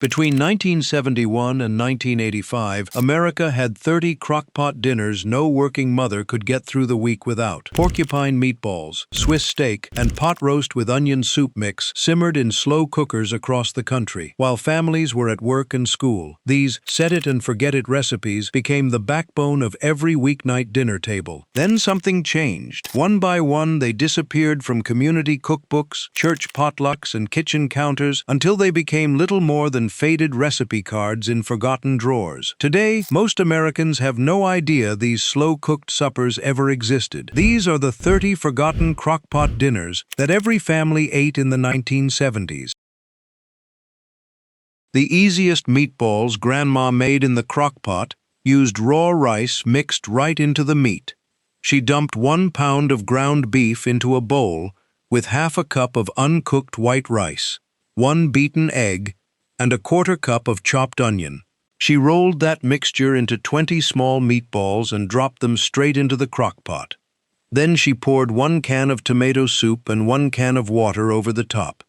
Between 1971 and 1985, America had 30 crockpot dinners no working mother could get through the week without. Porcupine meatballs, Swiss steak, and pot roast with onion soup mix simmered in slow cookers across the country. While families were at work and school, these set-it-and-forget-it recipes became the backbone of every weeknight dinner table. Then something changed. One by one, they disappeared from community cookbooks, church potlucks, and kitchen counters until they became little more than faded recipe cards in forgotten drawers. Today, most Americans have no idea these slow-cooked suppers ever existed. These are the 30 forgotten crockpot dinners that every family ate in the 1970s. The easiest meatballs Grandma made in the crockpot used raw rice mixed right into the meat. She dumped 1 pound of ground beef into a bowl with half a cup of uncooked white rice, 1 beaten egg, and a 1/4 cup of chopped onion. She rolled that mixture into 20 small meatballs and dropped them straight into the crockpot. Then she poured 1 can of tomato soup and 1 can of water over the top.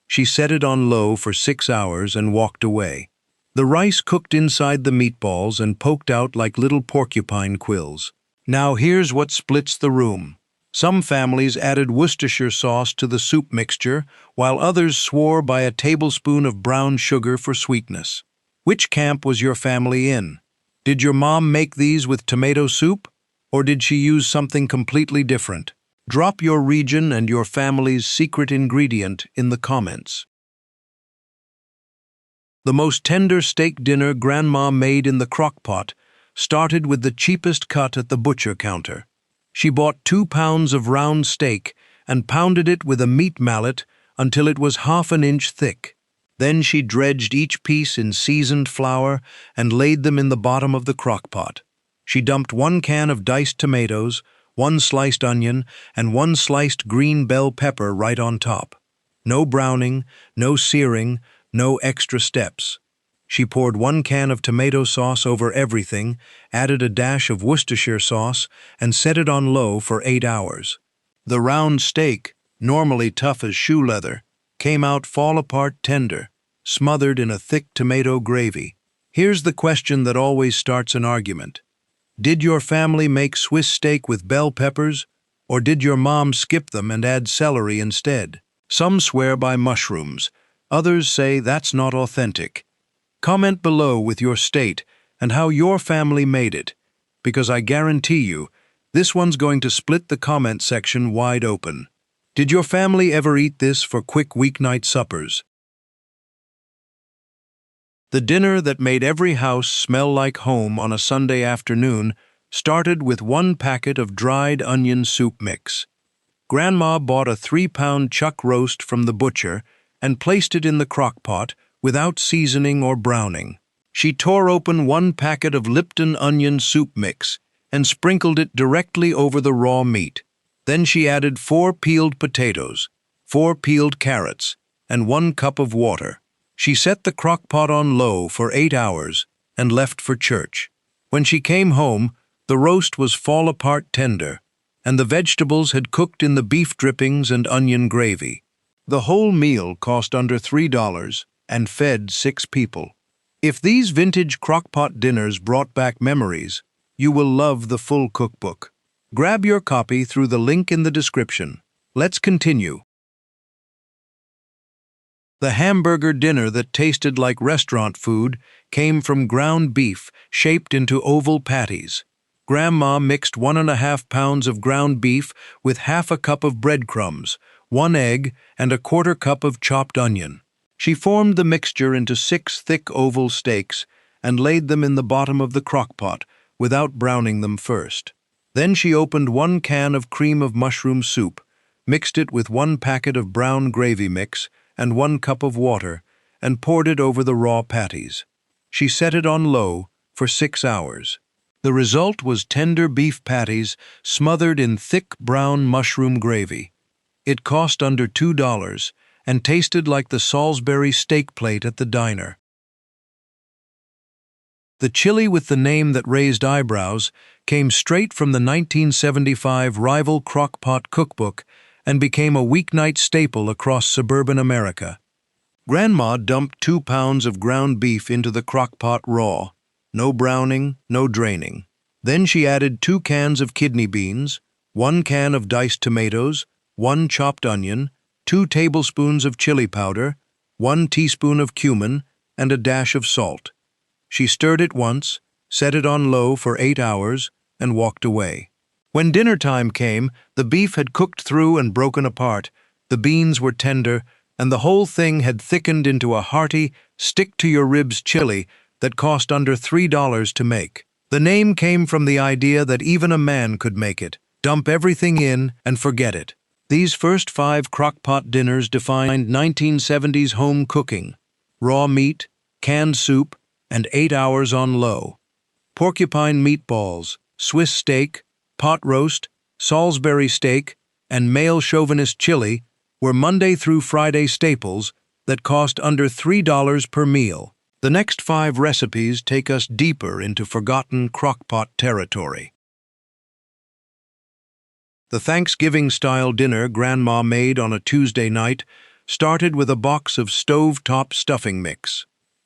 She set it on low for 6 hours and walked away. The rice cooked inside the meatballs and poked out like little porcupine quills. Now here's what splits the room. Some families added Worcestershire sauce to the soup mixture, while others swore by a tablespoon of brown sugar for sweetness. Which camp was your family in? Did your mom make these with tomato soup, or did she use something completely different? Drop your region and your family's secret ingredient in the comments. The most tender steak dinner Grandma made in the crockpot started with the cheapest cut at the butcher counter. She bought 2 pounds of round steak and pounded it with a meat mallet until it was half an inch thick. Then she dredged each piece in seasoned flour and laid them in the bottom of the crockpot. She dumped 1 can of diced tomatoes, 1 sliced onion, and 1 sliced green bell pepper right on top. No browning, no searing, no extra steps. She poured 1 can of tomato sauce over everything, added a dash of Worcestershire sauce, and set it on low for 8 hours. The round steak, normally tough as shoe leather, came out fall-apart tender, smothered in a thick tomato gravy. Here's the question that always starts an argument. Did your family make Swiss steak with bell peppers, or did your mom skip them and add celery instead? Some swear by mushrooms. Others say that's not authentic. Comment below with your state and how your family made it, because I guarantee you, this one's going to split the comment section wide open. Did your family ever eat this for quick weeknight suppers? The dinner that made every house smell like home on a Sunday afternoon started with 1 packet of dried onion soup mix. Grandma bought a 3-pound chuck roast from the butcher and placed it in the crockpot without seasoning or browning. She tore open 1 packet of Lipton onion soup mix and sprinkled it directly over the raw meat. Then she added 4 peeled potatoes, 4 peeled carrots, and 1 cup of water. She set the crockpot on low for 8 hours and left for church. When she came home, the roast was fall-apart tender, and the vegetables had cooked in the beef drippings and onion gravy. The whole meal cost under $3 and fed 6 people. If these vintage crockpot dinners brought back memories, you will love the full cookbook. Grab your copy through the link in the description. Let's continue. The hamburger dinner that tasted like restaurant food came from ground beef shaped into oval patties. Grandma mixed 1½ pounds of ground beef with half a cup of breadcrumbs, 1 egg, and a 1/4 cup of chopped onion. She formed the mixture into 6 thick oval steaks and laid them in the bottom of the crockpot without browning them first. Then she opened 1 can of cream of mushroom soup, mixed it with 1 packet of brown gravy mix and 1 cup of water, and poured it over the raw patties. She set it on low for 6 hours. The result was tender beef patties smothered in thick brown mushroom gravy. It cost under $2 and tasted like the Salisbury steak plate at the diner. The chili with the name that raised eyebrows came straight from the 1975 rival Crockpot cookbook and became a weeknight staple across suburban America. Grandma dumped 2 pounds of ground beef into the crock-pot raw. No browning, no draining. Then she added 2 cans of kidney beans, 1 can of diced tomatoes, 1 chopped onion, 2 tablespoons of chili powder, 1 teaspoon of cumin, and a dash of salt. She stirred it once, set it on low for 8 hours, and walked away. When dinner time came, the beef had cooked through and broken apart, the beans were tender, and the whole thing had thickened into a hearty, stick-to-your-ribs chili that cost under $3 to make. The name came from the idea that even a man could make it. Dump everything in and forget it. These first 5 crock-pot dinners defined 1970s home cooking. Raw meat, canned soup, and 8 hours on low. Porcupine meatballs, Swiss steak, pot roast, Salisbury steak, and male chauvinist chili were Monday through Friday staples that cost under $3 per meal. The next 5 recipes take us deeper into forgotten crock-pot territory. The Thanksgiving-style dinner Grandma made on a Tuesday night started with a box of stove-top stuffing mix.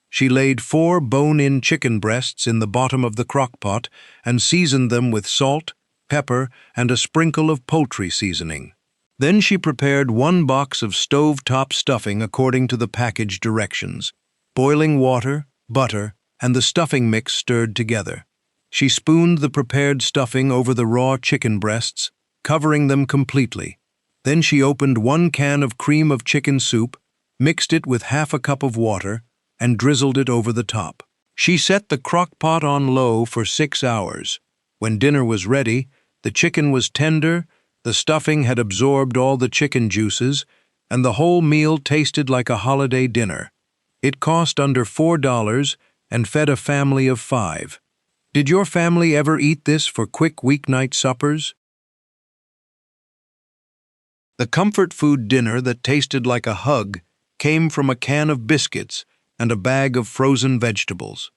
She laid 4 bone-in chicken breasts in the bottom of the crock-pot and seasoned them with salt, pepper, and a sprinkle of poultry seasoning. Then she prepared 1 box of stove-top stuffing according to the package directions. Boiling water, butter, and the stuffing mix stirred together. She spooned the prepared stuffing over the raw chicken breasts, covering them completely. Then she opened 1 can of cream of chicken soup, mixed it with half a cup of water, and drizzled it over the top. She set the crock-pot on low for 6 hours. When dinner was ready, the chicken was tender, the stuffing had absorbed all the chicken juices, and the whole meal tasted like a holiday dinner. It cost under $4 and fed a family of 5. Did your family ever eat this for quick weeknight suppers? The comfort food dinner that tasted like a hug came from a can of biscuits and a bag of frozen vegetables.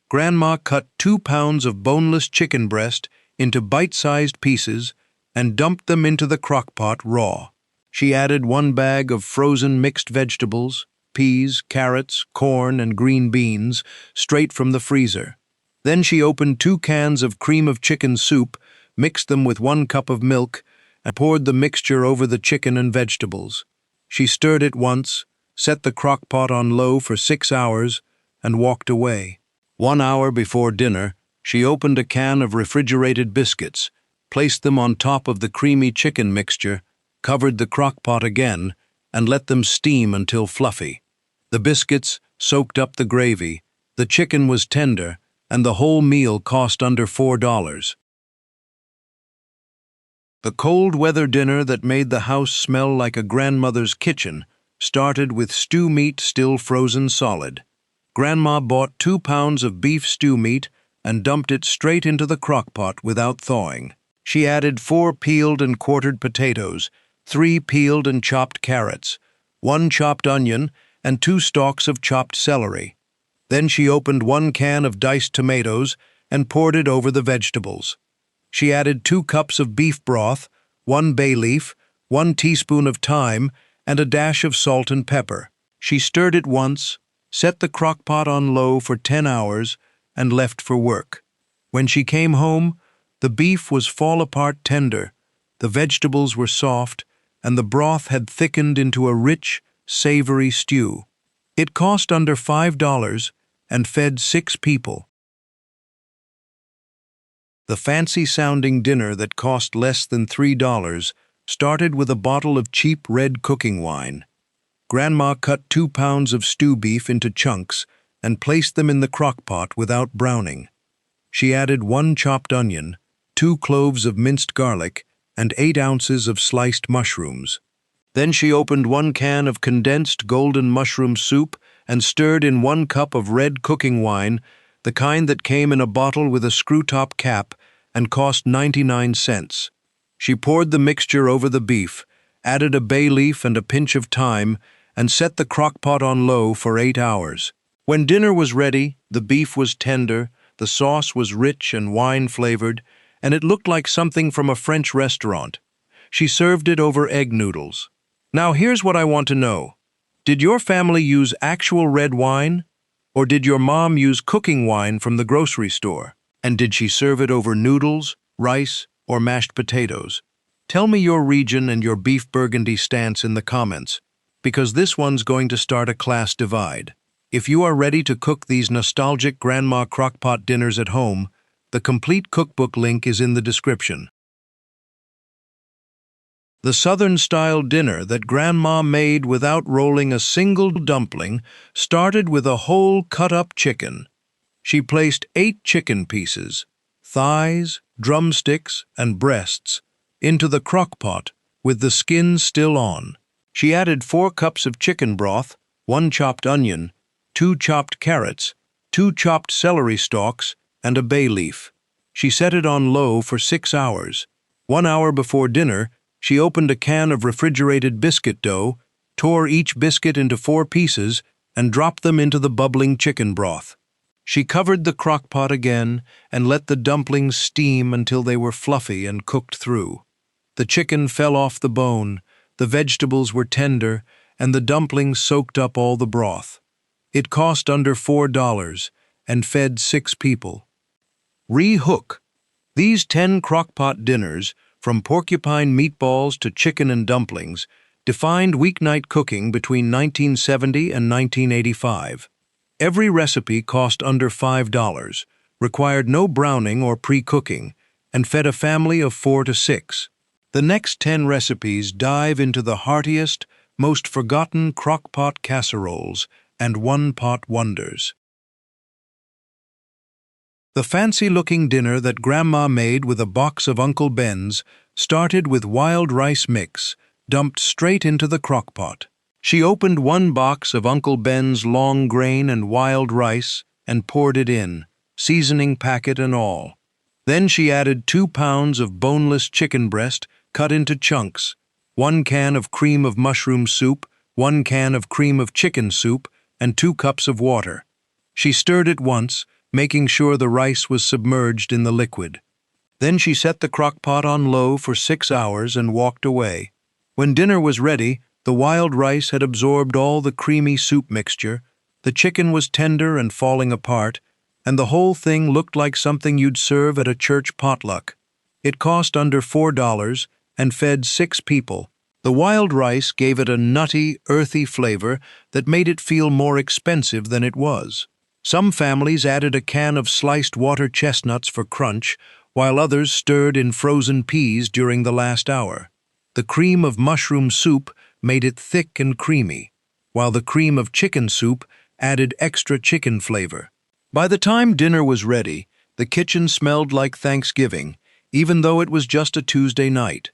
Grandma cut 2 pounds of boneless chicken breast into bite-sized pieces and dumped them into the crock-pot raw. She added 1 bag of frozen mixed vegetables, peas, carrots, corn, and green beans, straight from the freezer. Then she opened 2 cans of cream of chicken soup, mixed them with 1 cup of milk, and poured the mixture over the chicken and vegetables. She stirred it once, set the crock-pot on low for 6 hours, and walked away. 1 hour before dinner, she opened a can of refrigerated biscuits, placed them on top of the creamy chicken mixture, covered the crock-pot again, and let them steam until fluffy. The biscuits soaked up the gravy, the chicken was tender, and the whole meal cost under $4. The cold-weather dinner that made the house smell like a grandmother's kitchen started with stew meat still frozen solid. Grandma bought 2 pounds of beef stew meat and dumped it straight into the crock-pot without thawing. She added 4 peeled and quartered potatoes, 3 peeled and chopped carrots, 1 chopped onion, and 2 stalks of chopped celery. Then she opened 1 can of diced tomatoes and poured it over the vegetables. She added 2 cups of beef broth, 1 bay leaf, 1 teaspoon of thyme, and a dash of salt and pepper. She stirred it once, set the crock-pot on low for 10 hours, and left for work. When she came home, the beef was fall-apart tender, the vegetables were soft, and the broth had thickened into a rich, savory stew. It cost under $5 and fed 6 people. The fancy-sounding dinner that cost less than $3 started with a bottle of cheap red cooking wine. Grandma cut 2 pounds of stew beef into chunks and placed them in the crock-pot without browning. She added 1 chopped onion, 2 cloves of minced garlic, and 8 ounces of sliced mushrooms. Then she opened 1 can of condensed golden mushroom soup and stirred in 1 cup of red cooking wine, the kind that came in a bottle with a screw-top cap and cost 99 cents. She poured the mixture over the beef, added a bay leaf and a pinch of thyme, and set the crock-pot on low for 8 hours. When dinner was ready, the beef was tender, the sauce was rich and wine-flavored, and it looked like something from a French restaurant. She served it over egg noodles. Now here's what I want to know. Did your family use actual red wine? Or did your mom use cooking wine from the grocery store? And did she serve it over noodles, rice, or mashed potatoes? Tell me your region and your beef burgundy stance in the comments, because this one's going to start a class divide. If you are ready to cook these nostalgic grandma crockpot dinners at home, the complete cookbook link is in the description. The Southern-style dinner that Grandma made without rolling a single dumpling started with a whole cut-up chicken. She placed 8 chicken pieces, thighs, drumsticks, and breasts, into the crockpot with the skin still on. She added 4 cups of chicken broth, 1 chopped onion, 2 chopped carrots, 2 chopped celery stalks, and a bay leaf. She set it on low for 6 hours. 1 hour before dinner, she opened a can of refrigerated biscuit dough, tore each biscuit into 4 pieces, and dropped them into the bubbling chicken broth. She covered the crockpot again and let the dumplings steam until they were fluffy and cooked through. The chicken fell off the bone, the vegetables were tender, and the dumplings soaked up all the broth. It cost under $4 and fed 6 people. Re-hook. These 10 crockpot dinners, from porcupine meatballs to chicken and dumplings, defined weeknight cooking between 1970 and 1985. Every recipe cost under $5, required no browning or pre-cooking, and fed a family of 4 to 6. The next 10 recipes dive into the heartiest, most forgotten crockpot casseroles and one-pot wonders. The fancy-looking dinner that Grandma made with a box of Uncle Ben's started with wild rice mix, dumped straight into the crockpot. She opened 1 box of Uncle Ben's long grain and wild rice and poured it in, seasoning packet and all. Then she added 2 pounds of boneless chicken breast cut into chunks, 1 can of cream of mushroom soup, 1 can of cream of chicken soup, and 2 cups of water. She stirred it once, making sure the rice was submerged in the liquid. Then she set the crockpot on low for 6 hours and walked away. When dinner was ready, the wild rice had absorbed all the creamy soup mixture, the chicken was tender and falling apart, and the whole thing looked like something you'd serve at a church potluck. It cost under $4 and fed 6 people. The wild rice gave it a nutty, earthy flavor that made it feel more expensive than it was. Some families added a can of sliced water chestnuts for crunch, while others stirred in frozen peas during the last hour. The cream of mushroom soup made it thick and creamy, while the cream of chicken soup added extra chicken flavor. By the time dinner was ready, the kitchen smelled like Thanksgiving, even though it was just a Tuesday night.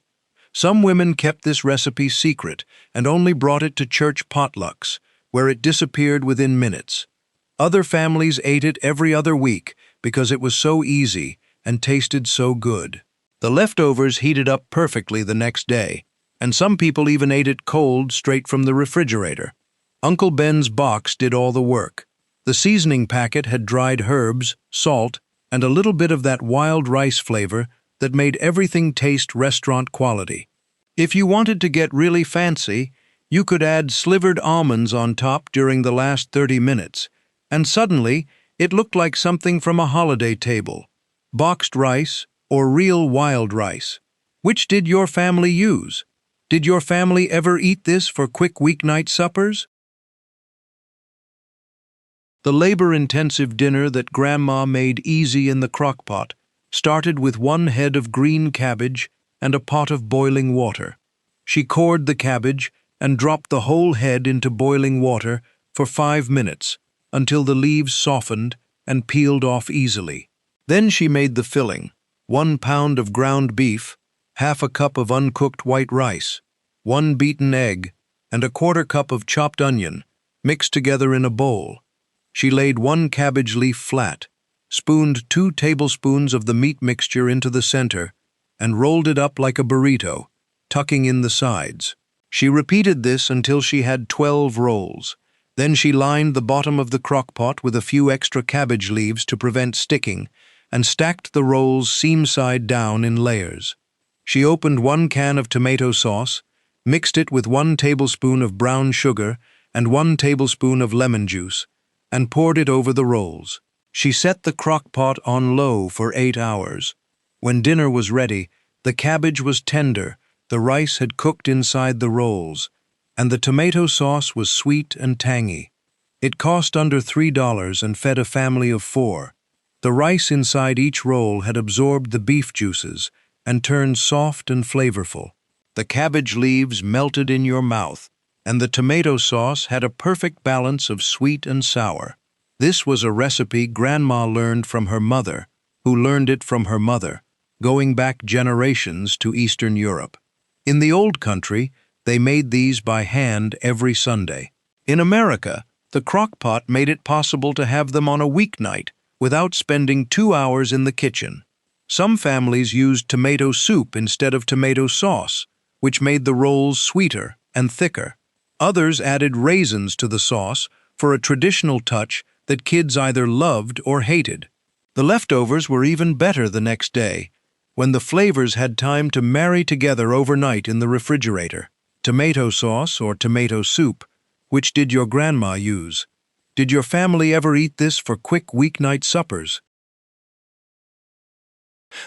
Some women kept this recipe secret and only brought it to church potlucks, where it disappeared within minutes. Other families ate it every other week because it was so easy and tasted so good. The leftovers heated up perfectly the next day, and some people even ate it cold straight from the refrigerator. Uncle Ben's box did all the work. The seasoning packet had dried herbs, salt, and a little bit of that wild rice flavor that made everything taste restaurant quality. If you wanted to get really fancy, you could add slivered almonds on top during the last 30 minutes, and suddenly it looked like something from a holiday table. Boxed rice or real wild rice. Which did your family use? Did your family ever eat this for quick weeknight suppers? The labor-intensive dinner that Grandma made easy in the crockpot started with 1 head of green cabbage and a pot of boiling water. She cored the cabbage and dropped the whole head into boiling water for 5 minutes until the leaves softened and peeled off easily. Then she made the filling: 1 pound of ground beef, half a cup of uncooked white rice, 1 beaten egg, and a 1/4 cup of chopped onion, mixed together in a bowl. She laid 1 cabbage leaf flat, spooned 2 tablespoons of the meat mixture into the center, and rolled it up like a burrito, tucking in the sides. She repeated this until she had 12 rolls. Then she lined the bottom of the crockpot with a few extra cabbage leaves to prevent sticking, and stacked the rolls seam-side down in layers. She opened 1 can of tomato sauce, mixed it with 1 tablespoon of brown sugar, and 1 tablespoon of lemon juice, and poured it over the rolls. She set the crock-pot on low for 8 hours. When dinner was ready, the cabbage was tender, the rice had cooked inside the rolls, and the tomato sauce was sweet and tangy. It cost under $3 and fed a family of 4. The rice inside each roll had absorbed the beef juices and turned soft and flavorful. The cabbage leaves melted in your mouth, and the tomato sauce had a perfect balance of sweet and sour. This was a recipe Grandma learned from her mother, who learned it from her mother, going back generations to Eastern Europe. In the old country, they made these by hand every Sunday. In America, the crock-pot made it possible to have them on a weeknight without spending 2 hours in the kitchen. Some families used tomato soup instead of tomato sauce, which made the rolls sweeter and thicker. Others added raisins to the sauce for a traditional touch that kids either loved or hated. The leftovers were even better the next day, when the flavors had time to marry together overnight in the refrigerator. Tomato sauce or tomato soup, which did your grandma use? Did your family ever eat this for quick weeknight suppers?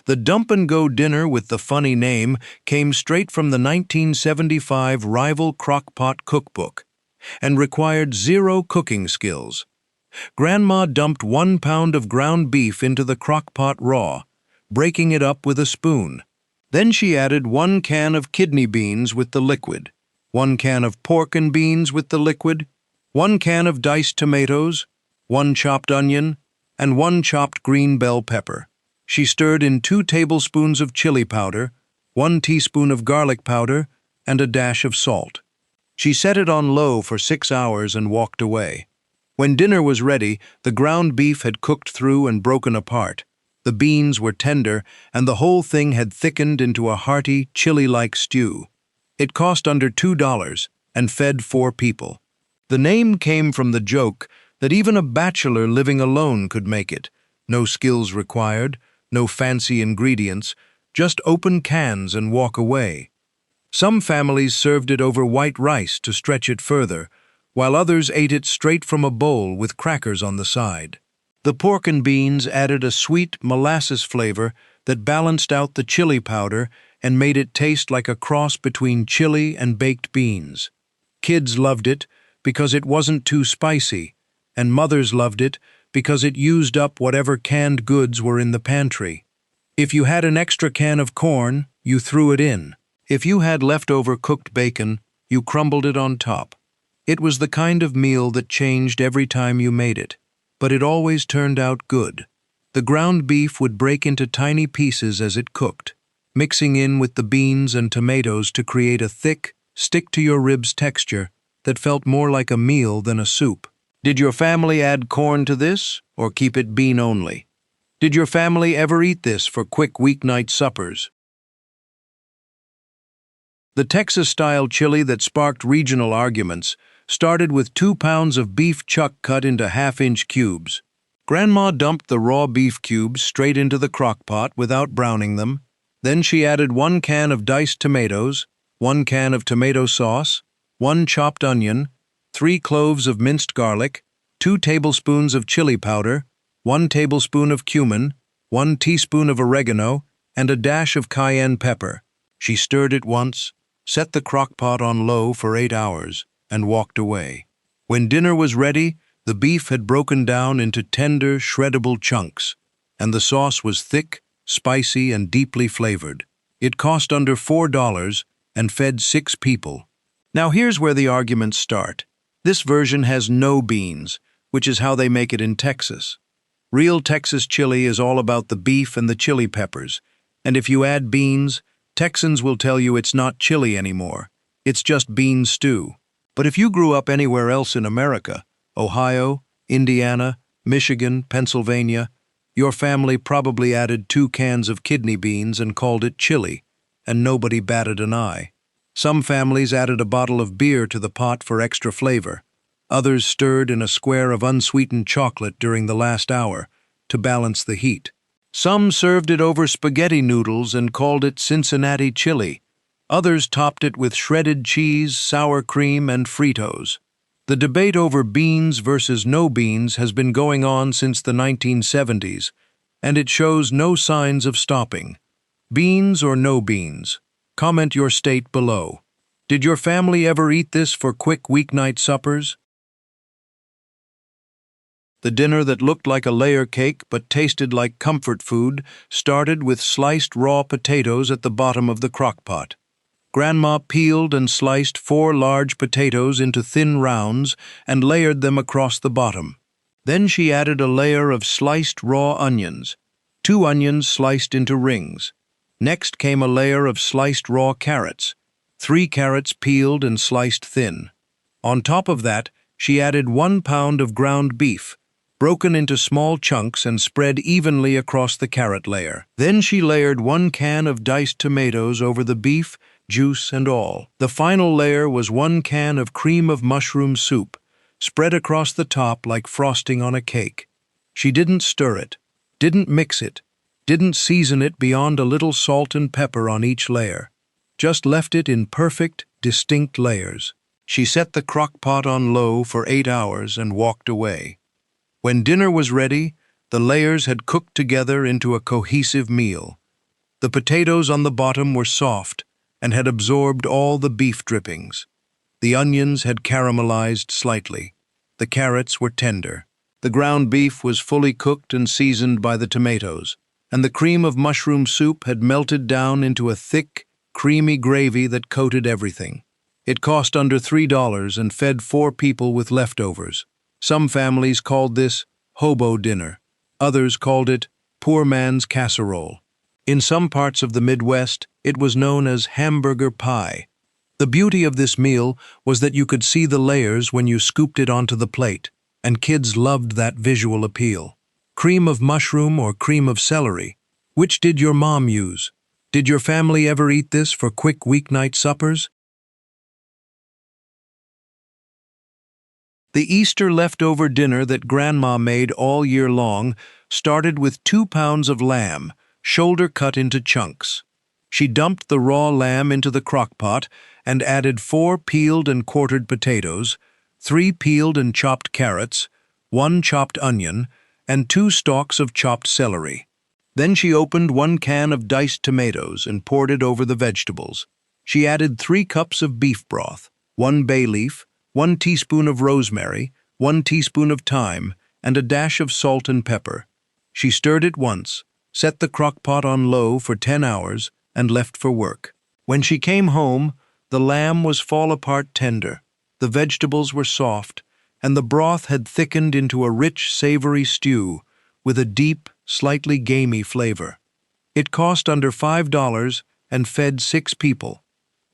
The dump-and-go dinner with the funny name came straight from the 1975 rival Crockpot cookbook and required 0 cooking skills. Grandma dumped 1 pound of ground beef into the crockpot raw, breaking it up with a spoon. Then she added 1 can of kidney beans with the liquid, 1 can of pork and beans with the liquid, 1 can of diced tomatoes, 1 chopped onion, and 1 chopped green bell pepper. She stirred in 2 tablespoons of chili powder, 1 teaspoon of garlic powder, and a dash of salt. She set it on low for 6 hours and walked away. When dinner was ready, the ground beef had cooked through and broken apart. The beans were tender, and the whole thing had thickened into a hearty, chili-like stew. It cost under $2 and fed 4 people. The name came from the joke that even a bachelor living alone could make it. No skills required, no fancy ingredients, just open cans and walk away. Some families served it over white rice to stretch it further, while others ate it straight from a bowl with crackers on the side. The pork and beans added a sweet molasses flavor that balanced out the chili powder and made it taste like a cross between chili and baked beans. Kids loved it because it wasn't too spicy, and mothers loved it because it used up whatever canned goods were in the pantry. If you had an extra can of corn, you threw it in. If you had leftover cooked bacon, you crumbled it on top. It was the kind of meal that changed every time you made it, but it always turned out good. The ground beef would break into tiny pieces as it cooked, mixing in with the beans and tomatoes to create a thick, stick-to-your-ribs texture that felt more like a meal than a soup. Did your family add corn to this, or keep it bean only? Did your family ever eat this for quick weeknight suppers? The Texas-style chili that sparked regional arguments started with 2 pounds of beef chuck cut into half-inch cubes. Grandma dumped the raw beef cubes straight into the crock-pot without browning them. Then she added 1 can of diced tomatoes, 1 can of tomato sauce, 1 chopped onion, 3 cloves of minced garlic, 2 tablespoons of chili powder, 1 tablespoon of cumin, 1 teaspoon of oregano, and a dash of cayenne pepper. She stirred it once, set the crock-pot on low for 8 hours, and walked away. When dinner was ready, the beef had broken down into tender, shreddable chunks, and the sauce was thick, spicy, and deeply flavored. It cost under $4 and fed 6 people. Now here's where the arguments start. This version has no beans, which is how they make it in Texas. Real Texas chili is all about the beef and the chili peppers, and if you add beans, Texans will tell you it's not chili anymore. It's just bean stew. But if you grew up anywhere else in America, Ohio, Indiana, Michigan, Pennsylvania, your family probably added 2 cans of kidney beans and called it chili, and nobody batted an eye. Some families added a bottle of beer to the pot for extra flavor. Others stirred in a square of unsweetened chocolate during the last hour to balance the heat. Some served it over spaghetti noodles and called it Cincinnati chili. Others topped it with shredded cheese, sour cream, and Fritos. The debate over beans versus no beans has been going on since the 1970s, and it shows no signs of stopping. Beans or no beans? Comment your state below. Did your family ever eat this for quick weeknight suppers? The dinner that looked like a layer cake but tasted like comfort food started with sliced raw potatoes at the bottom of the crockpot. Grandma peeled and sliced 4 large potatoes into thin rounds and layered them across the bottom. Then she added a layer of sliced raw onions, 2 onions sliced into rings. Next came a layer of sliced raw carrots, 3 carrots peeled and sliced thin. On top of that, she added 1 pound of ground beef, broken into small chunks and spread evenly across the carrot layer. Then she layered 1 can of diced tomatoes over the beef, juice and all. The final layer was 1 can of cream of mushroom soup, spread across the top like frosting on a cake. She didn't stir it, didn't mix it, didn't season it beyond a little salt and pepper on each layer. Just left it in perfect, distinct layers. She set the crock-pot on low for 8 hours and walked away. When dinner was ready, the layers had cooked together into a cohesive meal. The potatoes on the bottom were soft and had absorbed all the beef drippings. The onions had caramelized slightly. The carrots were tender. The ground beef was fully cooked and seasoned by the tomatoes, and the cream of mushroom soup had melted down into a thick, creamy gravy that coated everything. It cost under $3 and fed 4 people with leftovers. Some families called this hobo dinner. Others called it poor man's casserole. In some parts of the Midwest, it was known as hamburger pie. The beauty of this meal was that you could see the layers when you scooped it onto the plate, and kids loved that visual appeal. Cream of mushroom or cream of celery? Which did your mom use? Did your family ever eat this for quick weeknight suppers? The Easter leftover dinner that Grandma made all year long started with 2 pounds of lamb, shoulder cut into chunks. She dumped the raw lamb into the crock-pot and added 4 peeled and quartered potatoes, 3 peeled and chopped carrots, 1 chopped onion, and 2 stalks of chopped celery. Then she opened 1 can of diced tomatoes and poured it over the vegetables. She added 3 cups of beef broth, 1 bay leaf, 1 teaspoon of rosemary, 1 teaspoon of thyme, and a dash of salt and pepper. She stirred it once, set the crock-pot on low for 10 hours, and left for work. When she came home, the lamb was fall-apart tender, the vegetables were soft, and the broth had thickened into a rich, savory stew with a deep, slightly gamey flavor. It cost under $5 and fed 6 people.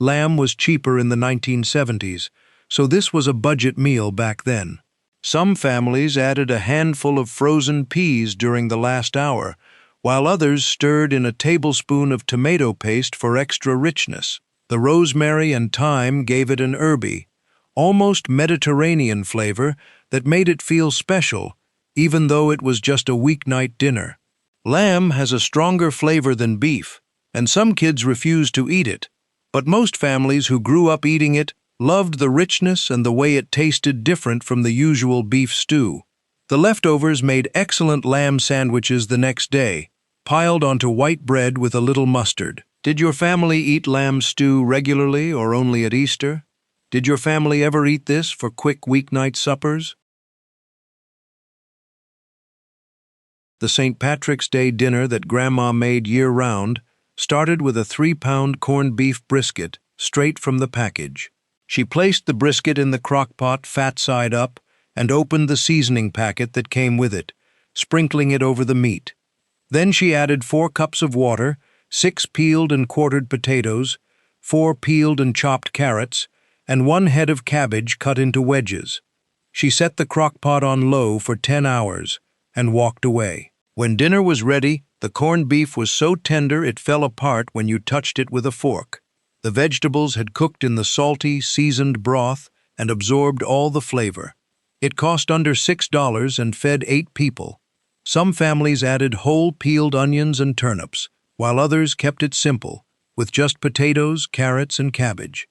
Lamb was cheaper in the 1970s, so this was a budget meal back then. Some families added a handful of frozen peas during the last hour, while others stirred in a tablespoon of tomato paste for extra richness. The rosemary and thyme gave it an herby, almost Mediterranean flavor that made it feel special, even though it was just a weeknight dinner. Lamb has a stronger flavor than beef, and some kids refuse to eat it, but most families who grew up eating it loved the richness and the way it tasted different from the usual beef stew. The leftovers made excellent lamb sandwiches the next day, piled onto white bread with a little mustard. Did your family eat lamb stew regularly or only at Easter? Did your family ever eat this for quick weeknight suppers? The St. Patrick's Day dinner that Grandma made year-round started with a 3-pound corned beef brisket straight from the package. She placed the brisket in the crock-pot fat side up and opened the seasoning packet that came with it, sprinkling it over the meat. Then she added 4 cups of water, 6 peeled and quartered potatoes, 4 peeled and chopped carrots, and 1 head of cabbage cut into wedges. She set the crock-pot on low for 10 hours and walked away. When dinner was ready, the corned beef was so tender it fell apart when you touched it with a fork. The vegetables had cooked in the salty, seasoned broth and absorbed all the flavor. It cost under $6 and fed 8 people. Some families added whole peeled onions and turnips, while others kept it simple, with just potatoes, carrots, and cabbage.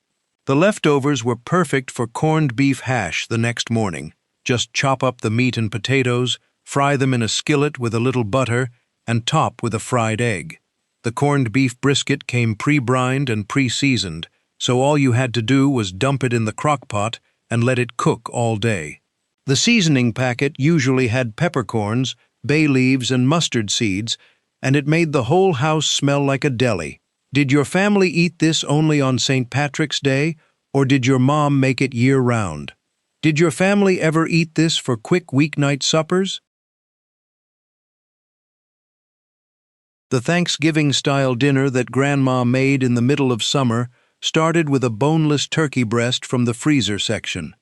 The leftovers were perfect for corned beef hash the next morning. Just chop up the meat and potatoes, fry them in a skillet with a little butter, and top with a fried egg. The corned beef brisket came pre-brined and pre-seasoned, so all you had to do was dump it in the crock-pot and let it cook all day. The seasoning packet usually had peppercorns, bay leaves, and mustard seeds, and it made the whole house smell like a deli. Did your family eat this only on St. Patrick's Day, or did your mom make it year-round? Did your family ever eat this for quick weeknight suppers? The Thanksgiving-style dinner that Grandma made in the middle of summer started with a boneless turkey breast from the freezer section.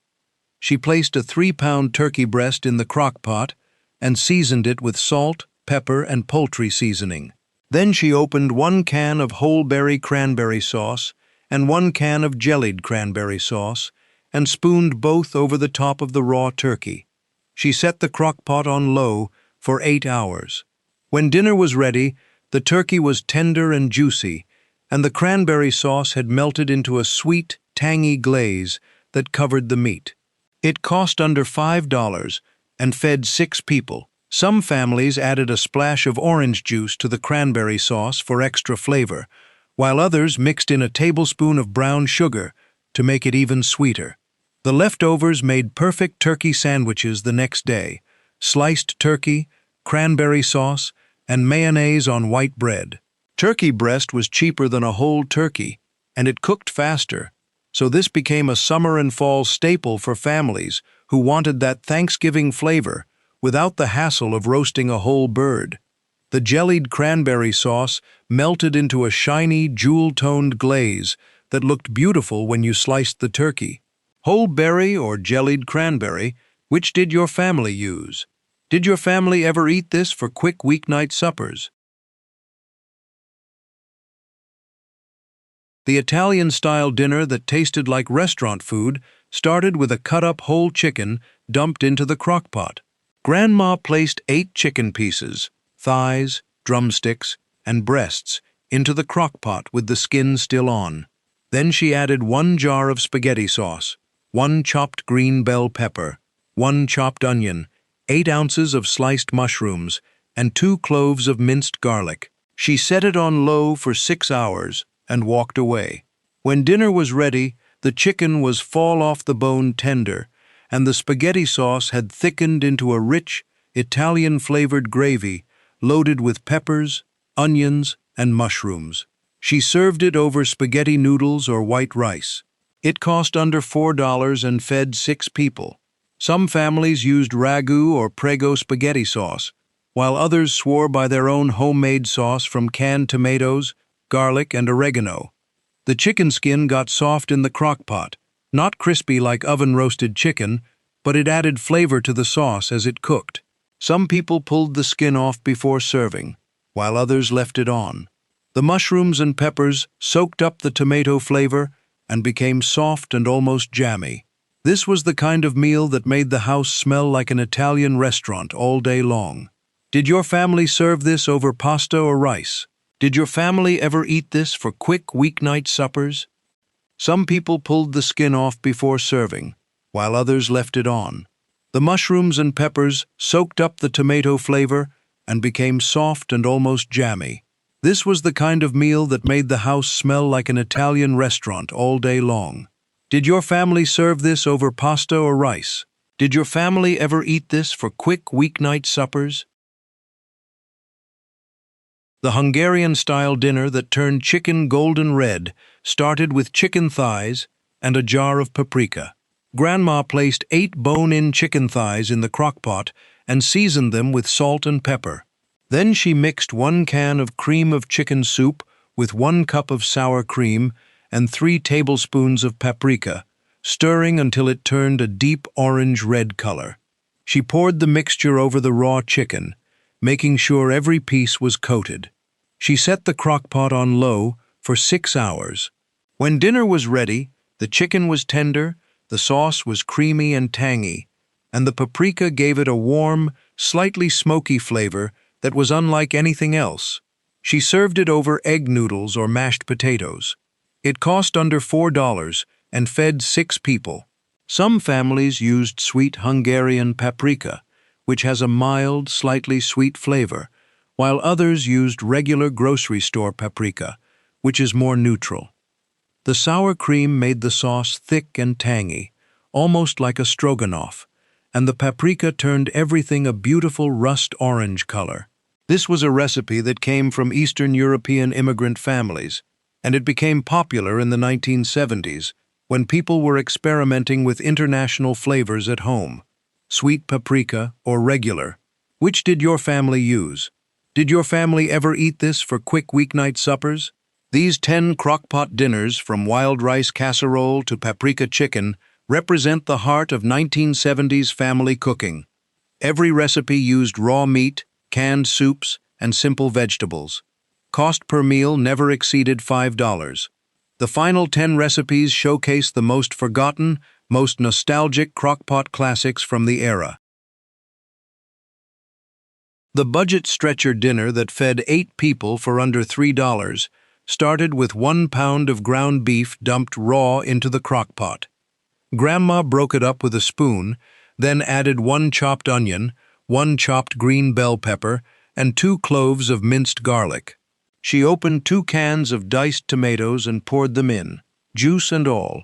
She placed a 3-pound turkey breast in the crock-pot and seasoned it with salt, pepper, and poultry seasoning. Then she opened 1 can of whole berry cranberry sauce and 1 can of jellied cranberry sauce and spooned both over the top of the raw turkey. She set the crock-pot on low for 8 hours. When dinner was ready, the turkey was tender and juicy, and the cranberry sauce had melted into a sweet, tangy glaze that covered the meat. It cost under $5 and fed 6 people. Some families added a splash of orange juice to the cranberry sauce for extra flavor, while others mixed in a tablespoon of brown sugar to make it even sweeter. The leftovers made perfect turkey sandwiches the next day: sliced turkey, cranberry sauce, and mayonnaise on white bread. Turkey breast was cheaper than a whole turkey, and it cooked faster, so this became a summer and fall staple for families who wanted that Thanksgiving flavor without the hassle of roasting a whole bird. The jellied cranberry sauce melted into a shiny, jewel-toned glaze that looked beautiful when you sliced the turkey. Whole berry or jellied cranberry, which did your family use? Did your family ever eat this for quick weeknight suppers? The Italian-style dinner that tasted like restaurant food started with a cut-up whole chicken dumped into the crock-pot. Grandma placed 8 chicken pieces, thighs, drumsticks, and breasts into the crock-pot with the skin still on. Then she added 1 jar of spaghetti sauce, 1 chopped green bell pepper, 1 chopped onion, 8 ounces of sliced mushrooms, and 2 cloves of minced garlic. She set it on low for 6 hours and walked away. When dinner was ready, the chicken was fall-off-the-bone tender, and the spaghetti sauce had thickened into a rich, Italian-flavored gravy loaded with peppers, onions, and mushrooms. She served it over spaghetti noodles or white rice. It cost under $4 and fed 6 people. Some families used ragu or Prego spaghetti sauce, while others swore by their own homemade sauce from canned tomatoes, garlic, and oregano. The chicken skin got soft in the crock-pot, not crispy like oven-roasted chicken, but it added flavor to the sauce as it cooked. Some people pulled the skin off before serving, while others left it on. The mushrooms and peppers soaked up the tomato flavor and became soft and almost jammy. This was the kind of meal that made the house smell like an Italian restaurant all day long. Did your family serve this over pasta or rice? Did your family ever eat this for quick weeknight suppers? Some people pulled the skin off before serving, while others left it on. The mushrooms and peppers soaked up the tomato flavor and became soft and almost jammy. This was the kind of meal that made the house smell like an Italian restaurant all day long. Did your family serve this over pasta or rice? Did your family ever eat this for quick weeknight suppers? The Hungarian-style dinner that turned chicken golden red started with chicken thighs and a jar of paprika. Grandma placed 8 bone-in chicken thighs in the crock-pot and seasoned them with salt and pepper. Then she mixed 1 can of cream of chicken soup with 1 cup of sour cream and 3 tablespoons of paprika, stirring until it turned a deep orange-red color. She poured the mixture over the raw chicken, making sure every piece was coated. She set the crock-pot on low for 6 hours. When dinner was ready, the chicken was tender, the sauce was creamy and tangy, and the paprika gave it a warm, slightly smoky flavor that was unlike anything else. She served it over egg noodles or mashed potatoes. It cost under $4 and fed 6 people. Some families used sweet Hungarian paprika, which has a mild, slightly sweet flavor, while others used regular grocery store paprika, which is more neutral. The sour cream made the sauce thick and tangy, almost like a stroganoff, and the paprika turned everything a beautiful rust orange color. This was a recipe that came from Eastern European immigrant families, and it became popular in the 1970s when people were experimenting with international flavors at home. Sweet paprika or regular. Which did your family use? Did your family ever eat this for quick weeknight suppers? These 10 crockpot dinners, from wild rice casserole to paprika chicken, represent the heart of 1970s family cooking. Every recipe used raw meat, canned soups, and simple vegetables. Cost per meal never exceeded $5. The final 10 recipes showcase the most forgotten, most nostalgic crockpot classics from the era. The budget stretcher dinner that fed 8 people for under $3 started with 1 pound of ground beef dumped raw into the crockpot. Grandma broke it up with a spoon, then added 1 chopped onion, 1 chopped green bell pepper, and 2 cloves of minced garlic. She opened 2 cans of diced tomatoes and poured them in, juice and all.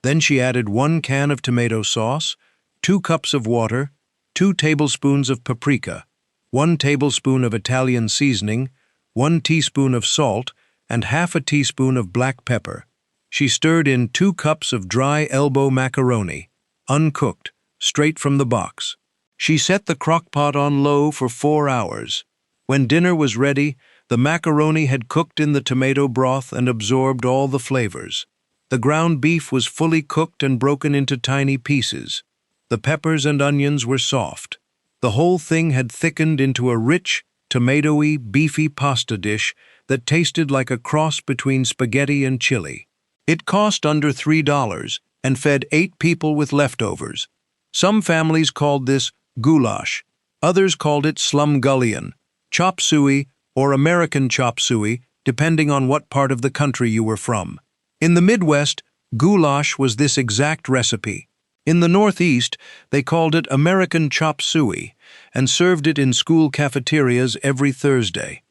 Then she added 1 can of tomato sauce, 2 cups of water, 2 tablespoons of paprika, 1 tablespoon of Italian seasoning, 1 teaspoon of salt, and half a teaspoon of black pepper. She stirred in 2 cups of dry elbow macaroni, uncooked, straight from the box. She set the crockpot on low for 4 hours. When dinner was ready, the macaroni had cooked in the tomato broth and absorbed all the flavors. The ground beef was fully cooked and broken into tiny pieces. The peppers and onions were soft. The whole thing had thickened into a rich, tomatoey, beefy pasta dish that tasted like a cross between spaghetti and chili. It cost under $3 and fed 8 people with leftovers. Some families called this goulash. Others called it slumgullion, chop suey, or American chop suey, depending on what part of the country you were from. In the Midwest, goulash was this exact recipe. In the Northeast, they called it American chop suey and served it in school cafeterias every Thursday.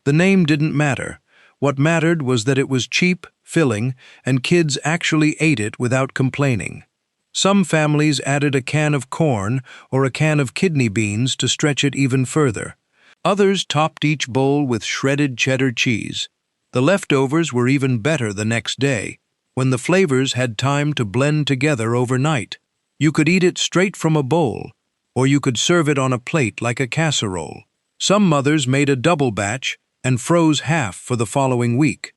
The name didn't matter. What mattered was that it was cheap, filling, and kids actually ate it without complaining. Some families added a can of corn or a can of kidney beans to stretch it even further. Others topped each bowl with shredded cheddar cheese. The leftovers were even better the next day, when the flavors had time to blend together overnight. You could eat it straight from a bowl, or you could serve it on a plate like a casserole. Some mothers made a double batch and froze half for the following week.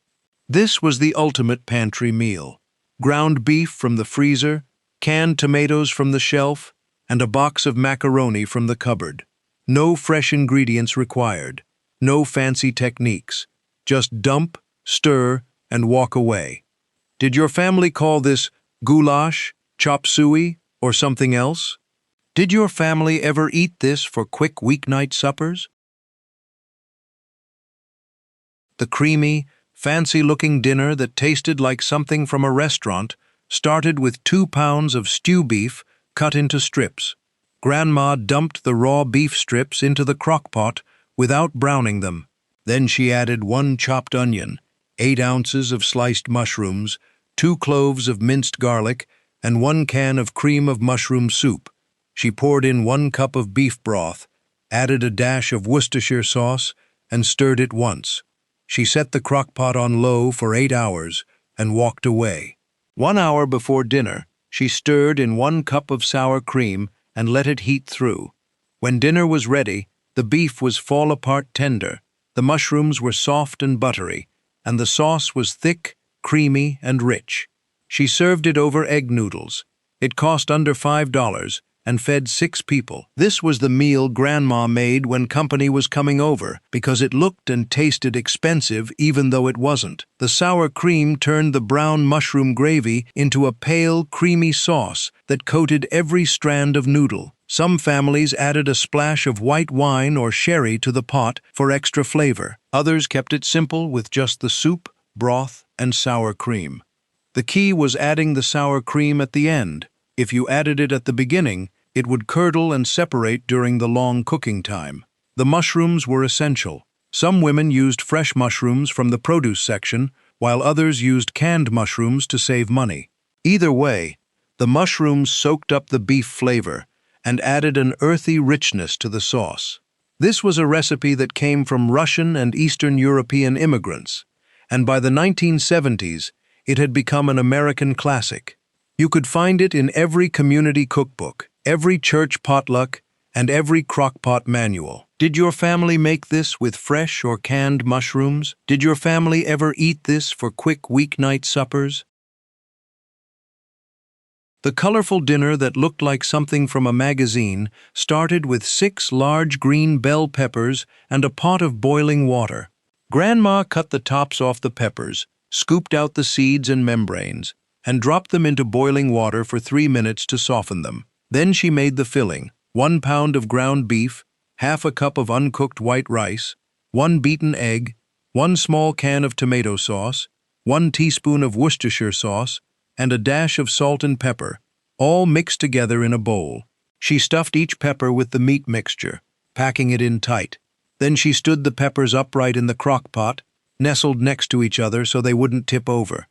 This was the ultimate pantry meal. Ground beef from the freezer, canned tomatoes from the shelf, and a box of macaroni from the cupboard. No fresh ingredients required. No fancy techniques. Just dump, stir, and walk away. Did your family call this goulash, chop suey, or something else? Did your family ever eat this for quick weeknight suppers? The creamy, fancy-looking dinner that tasted like something from a restaurant started with 2 pounds of stew beef cut into strips. Grandma dumped the raw beef strips into the crockpot without browning them. Then she added 1 chopped onion, 8 ounces of sliced mushrooms, 2 cloves of minced garlic, and 1 can of cream of mushroom soup. She poured in 1 cup of beef broth, added a dash of Worcestershire sauce, and stirred it once. She set the crockpot on low for 8 hours and walked away. 1 hour before dinner, she stirred in 1 cup of sour cream and let it heat through. When dinner was ready, the beef was fall-apart tender, the mushrooms were soft and buttery, and the sauce was thick, creamy, and rich. She served it over egg noodles. It cost under $5 and fed 6 people. This was the meal Grandma made when company was coming over, because it looked and tasted expensive even though it wasn't. The sour cream turned the brown mushroom gravy into a pale, creamy sauce that coated every strand of noodle. Some families added a splash of white wine or sherry to the pot for extra flavor. Others kept it simple with just the soup, broth, and sour cream. The key was adding the sour cream at the end. If you added it at the beginning, it would curdle and separate during the long cooking time. The mushrooms were essential. Some women used fresh mushrooms from the produce section, while others used canned mushrooms to save money. Either way, the mushrooms soaked up the beef flavor and added an earthy richness to the sauce. This was a recipe that came from Russian and Eastern European immigrants, and by the 1970s, it had become an American classic. You could find it in every community cookbook, every church potluck, and every crockpot manual. Did your family make this with fresh or canned mushrooms? Did your family ever eat this for quick weeknight suppers? The colorful dinner that looked like something from a magazine started with 6 large green bell peppers and a pot of boiling water. Grandma cut the tops off the peppers, scooped out the seeds and membranes, and dropped them into boiling water for 3 minutes to soften them. Then she made the filling: 1 pound of ground beef, half a cup of uncooked white rice, 1 beaten egg, 1 small can of tomato sauce, 1 teaspoon of Worcestershire sauce, and a dash of salt and pepper, all mixed together in a bowl. She stuffed each pepper with the meat mixture, packing it in tight. Then she stood the peppers upright in the crock pot, nestled next to each other so they wouldn't tip over.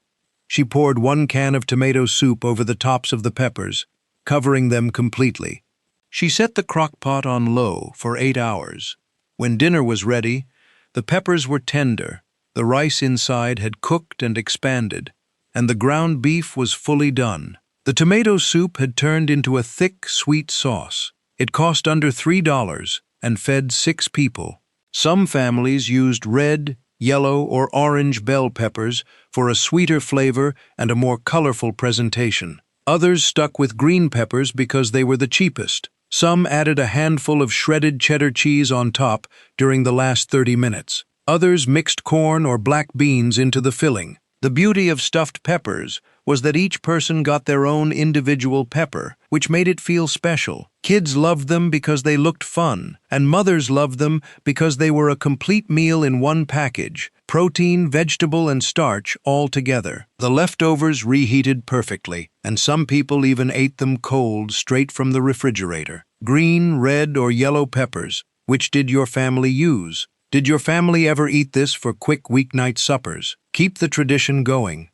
She poured 1 can of tomato soup over the tops of the peppers, covering them completely. She set the crock pot on low for 8 hours. When dinner was ready, the peppers were tender, the rice inside had cooked and expanded, and the ground beef was fully done. The tomato soup had turned into a thick, sweet sauce. It cost under $3 and fed 6 people. Some families used red, yellow, or orange bell peppers for a sweeter flavor and a more colorful presentation. Others stuck with green peppers because they were the cheapest. Some added a handful of shredded cheddar cheese on top during the last 30 minutes. Others mixed corn or black beans into the filling. The beauty of stuffed peppers was that each person got their own individual pepper, which made it feel special. Kids loved them because they looked fun, and mothers loved them because they were a complete meal in one package: protein, vegetable, and starch all together. The leftovers reheated perfectly, and some people even ate them cold straight from the refrigerator. Green, red, or yellow peppers. Which did your family use? Did your family ever eat this for quick weeknight suppers? Keep the tradition going.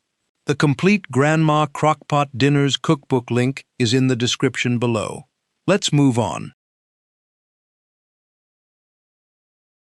The complete Grandma Crockpot Dinners cookbook link is in the description below. Let's move on.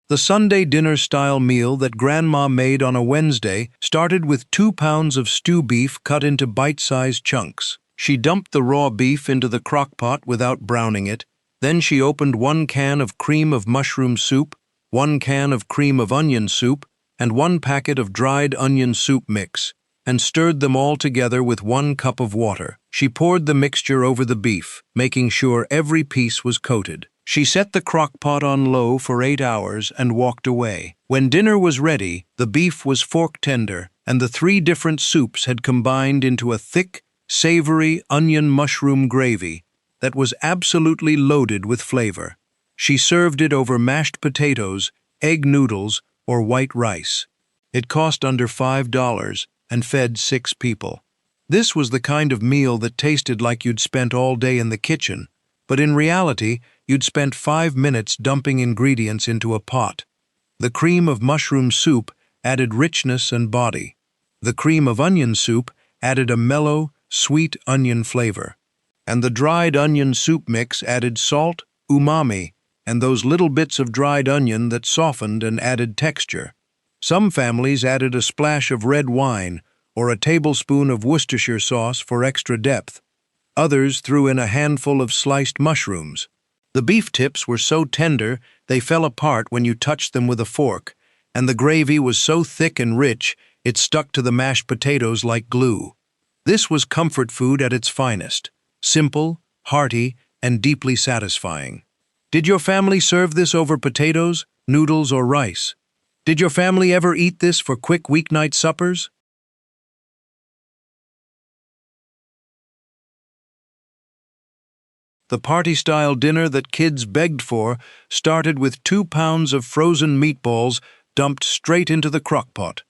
The Sunday dinner-style meal that Grandma made on a Wednesday started with 2 pounds of stew beef cut into bite-sized chunks. She dumped the raw beef into the crockpot without browning it. Then she opened 1 can of cream of mushroom soup, 1 can of cream of onion soup, and 1 packet of dried onion soup mix, and stirred them all together with 1 cup of water. She poured the mixture over the beef, making sure every piece was coated. She set the crock pot on low for 8 hours and walked away. When dinner was ready, the beef was fork tender, and the 3 different soups had combined into a thick, savory onion mushroom gravy that was absolutely loaded with flavor. She served it over mashed potatoes, egg noodles, or white rice. It cost under $5 and fed 6 people. This was the kind of meal that tasted like you'd spent all day in the kitchen, but in reality, you'd spent 5 minutes dumping ingredients into a pot. The cream of mushroom soup added richness and body. The cream of onion soup added a mellow, sweet onion flavor. And the dried onion soup mix added salt, umami, and those little bits of dried onion that softened and added texture. Some families added a splash of red wine or a tablespoon of Worcestershire sauce for extra depth. Others threw in a handful of sliced mushrooms. The beef tips were so tender they fell apart when you touched them with a fork, and the gravy was so thick and rich it stuck to the mashed potatoes like glue. This was comfort food at its finest: simple, hearty, and deeply satisfying. Did your family serve this over potatoes, noodles, or rice? Did your family ever eat this for quick weeknight suppers? The party-style dinner that kids begged for started with 2 pounds of frozen meatballs dumped straight into the crockpot.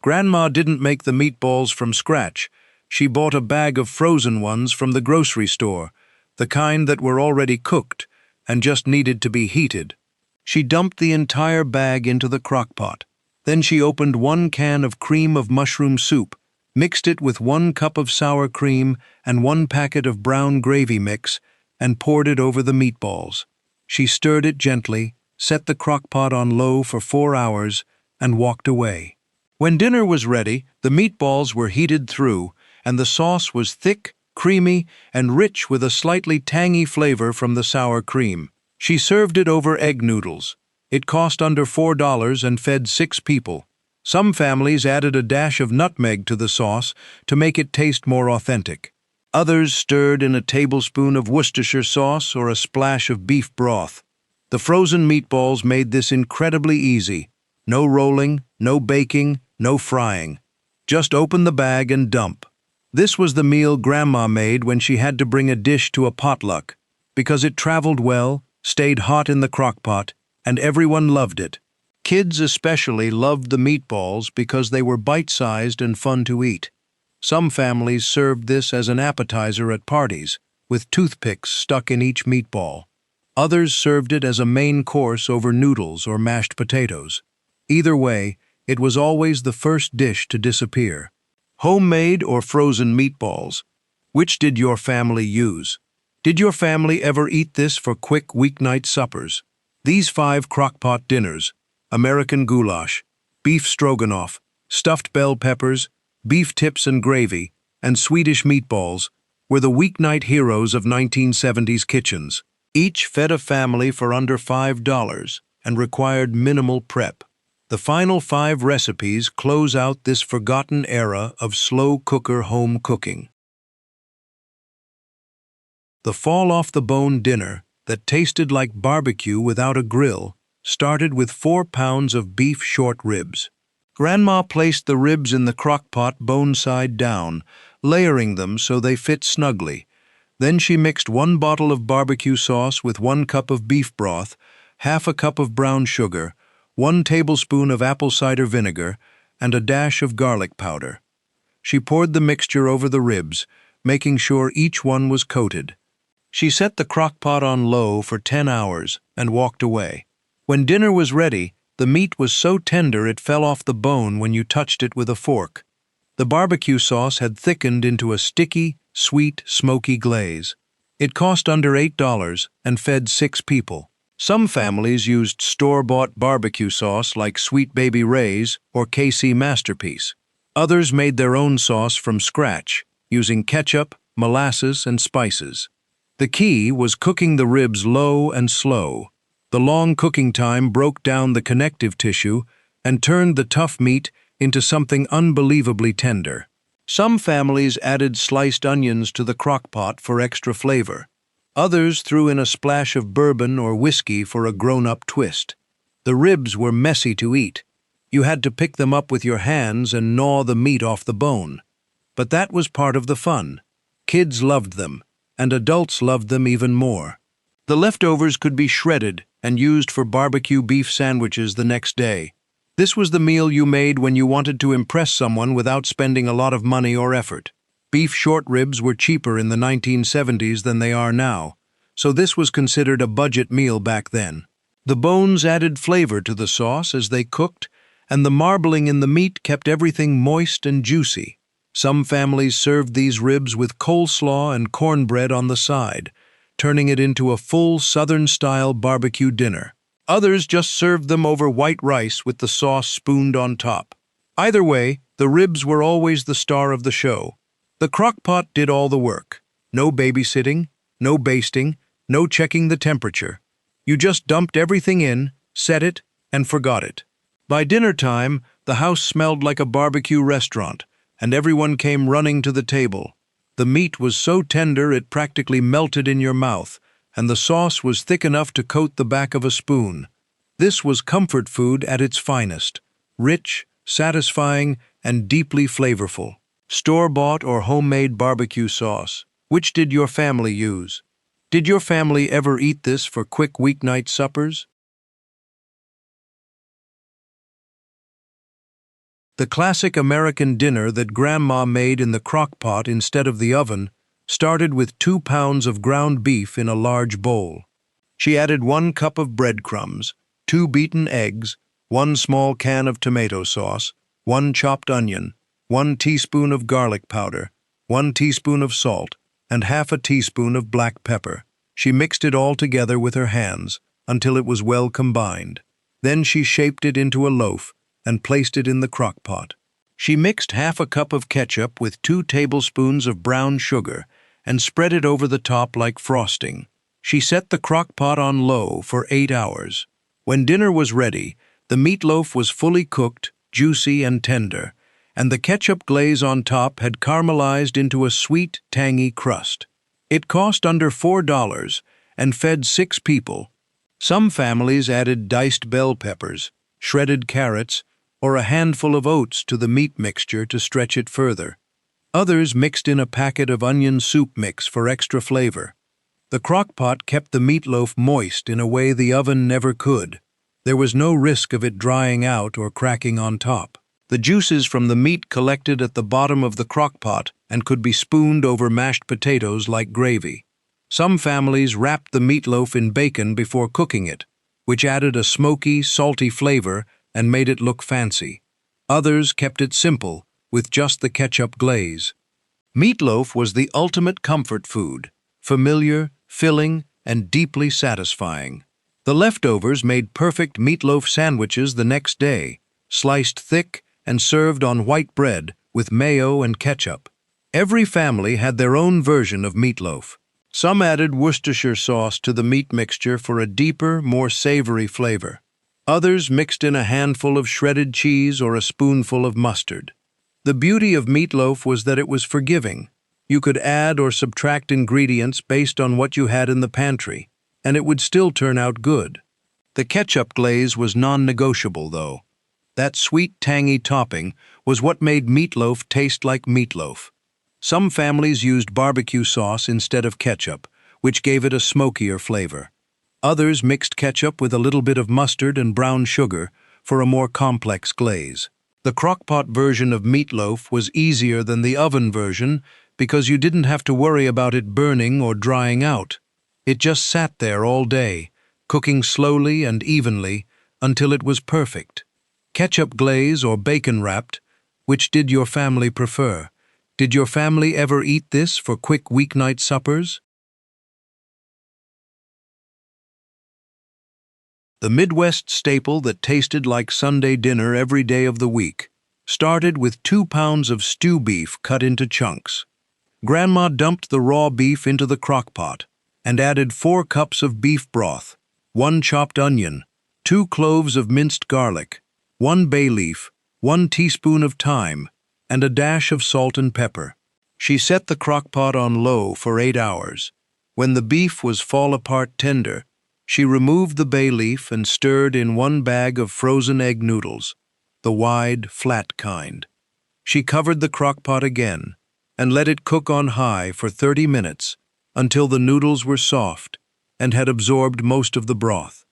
Grandma didn't make the meatballs from scratch, She bought a bag of frozen ones from the grocery store, the kind that were already cooked and just needed to be heated. She dumped the entire bag into the crock-pot. Then she opened 1 can of cream of mushroom soup, mixed it with 1 cup of sour cream and 1 packet of brown gravy mix, and poured it over the meatballs. She stirred it gently, set the crock-pot on low for 4 hours, and walked away. When dinner was ready, the meatballs were heated through, and the sauce was thick, creamy, and rich with a slightly tangy flavor from the sour cream. She served it over egg noodles. It cost under $4 and fed 6 people. Some families added a dash of nutmeg to the sauce to make it taste more authentic. Others stirred in a tablespoon of Worcestershire sauce or a splash of beef broth. The frozen meatballs made this incredibly easy. No rolling, no baking, no frying. Just open the bag and dump. This was the meal Grandma made when she had to bring a dish to a potluck, because it traveled well, stayed hot in the crock-pot, and everyone loved it. Kids especially loved the meatballs because they were bite-sized and fun to eat. Some families served this as an appetizer at parties, with toothpicks stuck in each meatball. Others served it as a main course over noodles or mashed potatoes. Either way, it was always the first dish to disappear. Homemade or frozen meatballs? Which did your family use? Did your family ever eat this for quick weeknight suppers? These 5 crock-pot dinners: American goulash, beef stroganoff, stuffed bell peppers, beef tips and gravy, and Swedish meatballs, were the weeknight heroes of 1970s kitchens. Each fed a family for under $5 and required minimal prep. The final 5 recipes close out this forgotten era of slow-cooker home cooking. The fall-off-the-bone dinner that tasted like barbecue without a grill started with 4 pounds of beef short ribs. Grandma placed the ribs in the crock-pot bone side down, layering them so they fit snugly. Then she mixed 1 bottle of barbecue sauce with 1 cup of beef broth, half a cup of brown sugar, 1 tablespoon of apple cider vinegar, and a dash of garlic powder. She poured the mixture over the ribs, making sure each one was coated. She set the crock-pot on low for 10 hours and walked away. When dinner was ready, the meat was so tender it fell off the bone when you touched it with a fork. The barbecue sauce had thickened into a sticky, sweet, smoky glaze. It cost under $8 and fed 6 people. Some families used store-bought barbecue sauce like Sweet Baby Ray's or KC Masterpiece. Others made their own sauce from scratch, using ketchup, molasses, and spices. The key was cooking the ribs low and slow. The long cooking time broke down the connective tissue and turned the tough meat into something unbelievably tender. Some families added sliced onions to the crock-pot for extra flavor. Others threw in a splash of bourbon or whiskey for a grown-up twist. The ribs were messy to eat. You had to pick them up with your hands and gnaw the meat off the bone. But that was part of the fun. Kids loved them, and adults loved them even more. The leftovers could be shredded and used for barbecue beef sandwiches the next day. This was the meal you made when you wanted to impress someone without spending a lot of money or effort. Beef short ribs were cheaper in the 1970s than they are now, so this was considered a budget meal back then. The bones added flavor to the sauce as they cooked, and the marbling in the meat kept everything moist and juicy. Some families served these ribs with coleslaw and cornbread on the side, turning it into a full Southern-style barbecue dinner. Others just served them over white rice with the sauce spooned on top. Either way, the ribs were always the star of the show. The crock-pot did all the work. No babysitting, no basting, no checking the temperature. You just dumped everything in, set it, and forgot it. By dinner time, the house smelled like a barbecue restaurant, and everyone came running to the table. The meat was so tender it practically melted in your mouth, and the sauce was thick enough to coat the back of a spoon. This was comfort food at its finest, rich, satisfying, and deeply flavorful. Store-bought or homemade barbecue sauce. Which did your family use? Did your family ever eat this for quick weeknight suppers? The classic American dinner that Grandma made in the crock-pot instead of the oven started with 2 pounds of ground beef in a large bowl. She added 1 cup of breadcrumbs, 2 beaten eggs, 1 small can of tomato sauce, 1 chopped onion, 1 teaspoon of garlic powder, 1 teaspoon of salt, and half a teaspoon of black pepper. She mixed it all together with her hands until it was well combined. Then she shaped it into a loaf and placed it in the crock-pot. She mixed half a cup of ketchup with 2 tablespoons of brown sugar and spread it over the top like frosting. She set the crock-pot on low for 8 hours. When dinner was ready, the meatloaf was fully cooked, juicy and tender, and the ketchup glaze on top had caramelized into a sweet, tangy crust. It cost under $4 and fed 6 people. Some families added diced bell peppers, shredded carrots, or a handful of oats to the meat mixture to stretch it further. Others mixed in a packet of onion soup mix for extra flavor. The crock-pot kept the meatloaf moist in a way the oven never could. There was no risk of it drying out or cracking on top. The juices from the meat collected at the bottom of the crock-pot and could be spooned over mashed potatoes like gravy. Some families wrapped the meatloaf in bacon before cooking it, which added a smoky, salty flavor and made it look fancy. Others kept it simple, with just the ketchup glaze. Meatloaf was the ultimate comfort food, familiar, filling, and deeply satisfying. The leftovers made perfect meatloaf sandwiches the next day, sliced thick and served on white bread with mayo and ketchup. Every family had their own version of meatloaf. Some added Worcestershire sauce to the meat mixture for a deeper, more savory flavor. Others mixed in a handful of shredded cheese or a spoonful of mustard. The beauty of meatloaf was that it was forgiving. You could add or subtract ingredients based on what you had in the pantry, and it would still turn out good. The ketchup glaze was non-negotiable, though. That sweet, tangy topping was what made meatloaf taste like meatloaf. Some families used barbecue sauce instead of ketchup, which gave it a smokier flavor. Others mixed ketchup with a little bit of mustard and brown sugar for a more complex glaze. The crock-pot version of meatloaf was easier than the oven version because you didn't have to worry about it burning or drying out. It just sat there all day, cooking slowly and evenly until it was perfect. Ketchup glaze or bacon wrapped, which did your family prefer? Did your family ever eat this for quick weeknight suppers? The Midwest staple that tasted like Sunday dinner every day of the week started with 2 pounds of stew beef cut into chunks. Grandma dumped the raw beef into the crock-pot and added 4 cups of beef broth, 1 chopped onion, 2 cloves of minced garlic, 1 bay leaf, 1 teaspoon of thyme, and a dash of salt and pepper. She set the crock-pot on low for 8 hours. When the beef was fall-apart tender, she removed the bay leaf and stirred in 1 bag of frozen egg noodles, the wide, flat kind. She covered the crock-pot again and let it cook on high for 30 minutes until the noodles were soft and had absorbed most of the broth.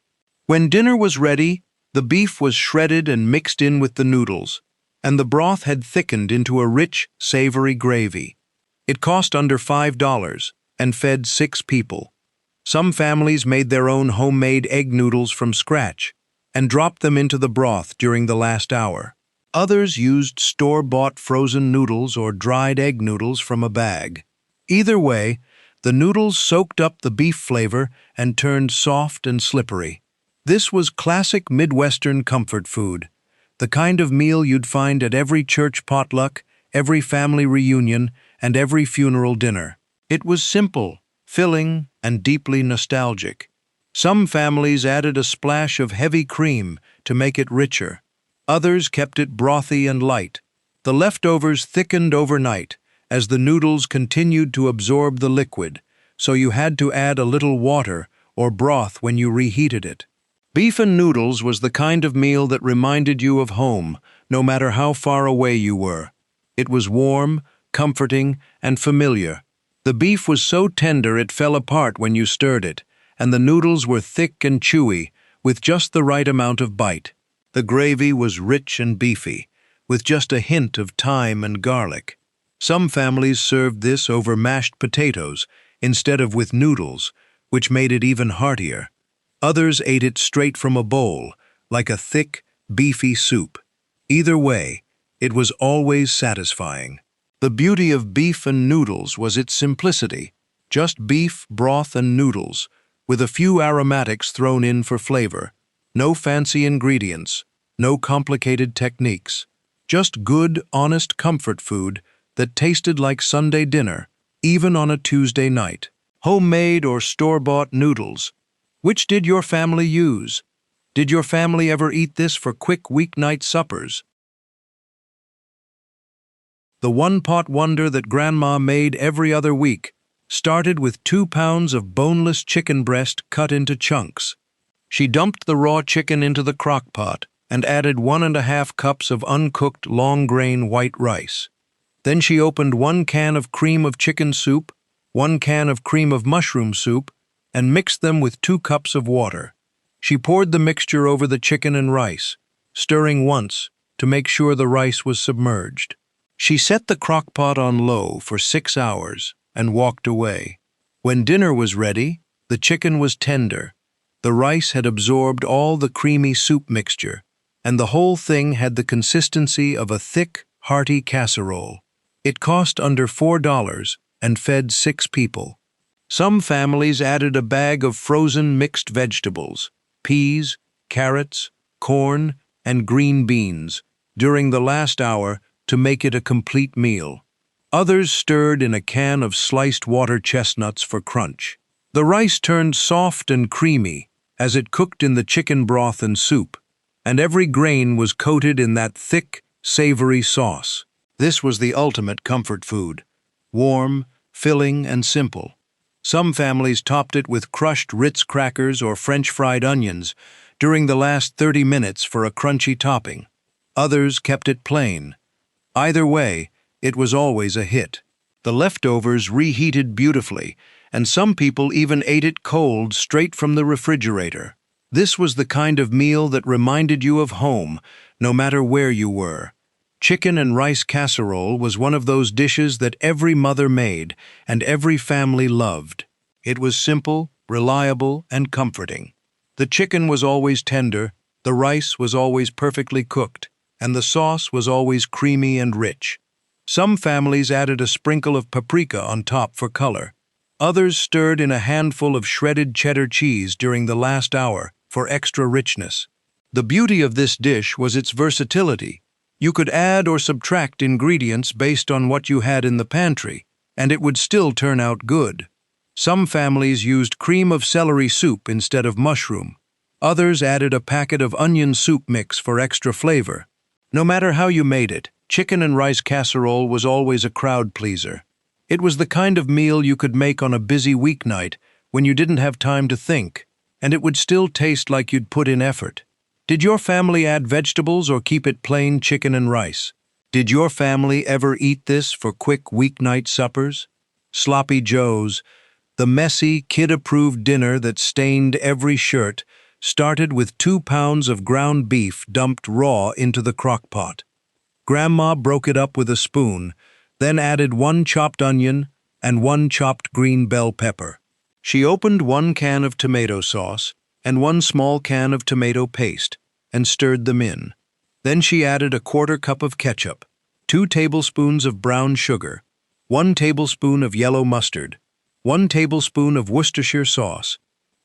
When dinner was ready, the beef was shredded and mixed in with the noodles, and the broth had thickened into a rich, savory gravy. It cost under $5 and fed 6 people. Some families made their own homemade egg noodles from scratch and dropped them into the broth during the last hour. Others used store-bought frozen noodles or dried egg noodles from a bag. Either way, the noodles soaked up the beef flavor and turned soft and slippery. This was classic Midwestern comfort food, the kind of meal you'd find at every church potluck, every family reunion, and every funeral dinner. It was simple, filling, and deeply nostalgic. Some families added a splash of heavy cream to make it richer. Others kept it brothy and light. The leftovers thickened overnight as the noodles continued to absorb the liquid, so you had to add a little water or broth when you reheated it. Beef and noodles was the kind of meal that reminded you of home, no matter how far away you were. It was warm, comforting, and familiar. The beef was so tender it fell apart when you stirred it, and the noodles were thick and chewy, with just the right amount of bite. The gravy was rich and beefy, with just a hint of thyme and garlic. Some families served this over mashed potatoes instead of with noodles, which made it even heartier. Others ate it straight from a bowl, like a thick, beefy soup. Either way, it was always satisfying. The beauty of beef and noodles was its simplicity, just beef, broth, and noodles, with a few aromatics thrown in for flavor. No fancy ingredients, no complicated techniques. Just good, honest comfort food that tasted like Sunday dinner, even on a Tuesday night. Homemade or store-bought noodles. Which did your family use? Did your family ever eat this for quick weeknight suppers? The one-pot wonder that Grandma made every other week started with 2 pounds of boneless chicken breast cut into chunks. She dumped the raw chicken into the crock pot and added 1½ cups of uncooked long-grain white rice. Then she opened 1 can of cream of chicken soup, 1 can of cream of mushroom soup, and mixed them with 2 cups of water. She poured the mixture over the chicken and rice, stirring once to make sure the rice was submerged. She set the crock pot on low for 6 hours and walked away. When dinner was ready, the chicken was tender. The rice had absorbed all the creamy soup mixture, and the whole thing had the consistency of a thick, hearty casserole. It cost under $4 and fed 6 people. Some families added a bag of frozen mixed vegetables, peas, carrots, corn, and green beans, during the last hour to make it a complete meal. Others stirred in a can of sliced water chestnuts for crunch. The rice turned soft and creamy as it cooked in the chicken broth and soup, and every grain was coated in that thick, savory sauce. This was the ultimate comfort food, warm, filling, and simple. Some families topped it with crushed Ritz crackers or French fried onions during the last 30 minutes for a crunchy topping. Others kept it plain. Either way, it was always a hit. The leftovers reheated beautifully, and some people even ate it cold straight from the refrigerator. This was the kind of meal that reminded you of home, no matter where you were. Chicken and rice casserole was one of those dishes that every mother made and every family loved. It was simple, reliable, and comforting. The chicken was always tender, the rice was always perfectly cooked, and the sauce was always creamy and rich. Some families added a sprinkle of paprika on top for color. Others stirred in a handful of shredded cheddar cheese during the last hour for extra richness. The beauty of this dish was its versatility. You could add or subtract ingredients based on what you had in the pantry, and it would still turn out good. Some families used cream of celery soup instead of mushroom. Others added a packet of onion soup mix for extra flavor. No matter how you made it, chicken and rice casserole was always a crowd pleaser. It was the kind of meal you could make on a busy weeknight when you didn't have time to think, and it would still taste like you'd put in effort. Did your family add vegetables or keep it plain chicken and rice? Did your family ever eat this for quick weeknight suppers? Sloppy Joe's, the messy, kid-approved dinner that stained every shirt, started with 2 pounds of ground beef dumped raw into the crock pot. Grandma broke it up with a spoon, then added 1 chopped onion and 1 chopped green bell pepper. She opened 1 can of tomato sauce and 1 small can of tomato paste and stirred them in. Then she added a 1/4 cup of ketchup, 2 tablespoons of brown sugar, 1 tablespoon of yellow mustard, 1 tablespoon of Worcestershire sauce,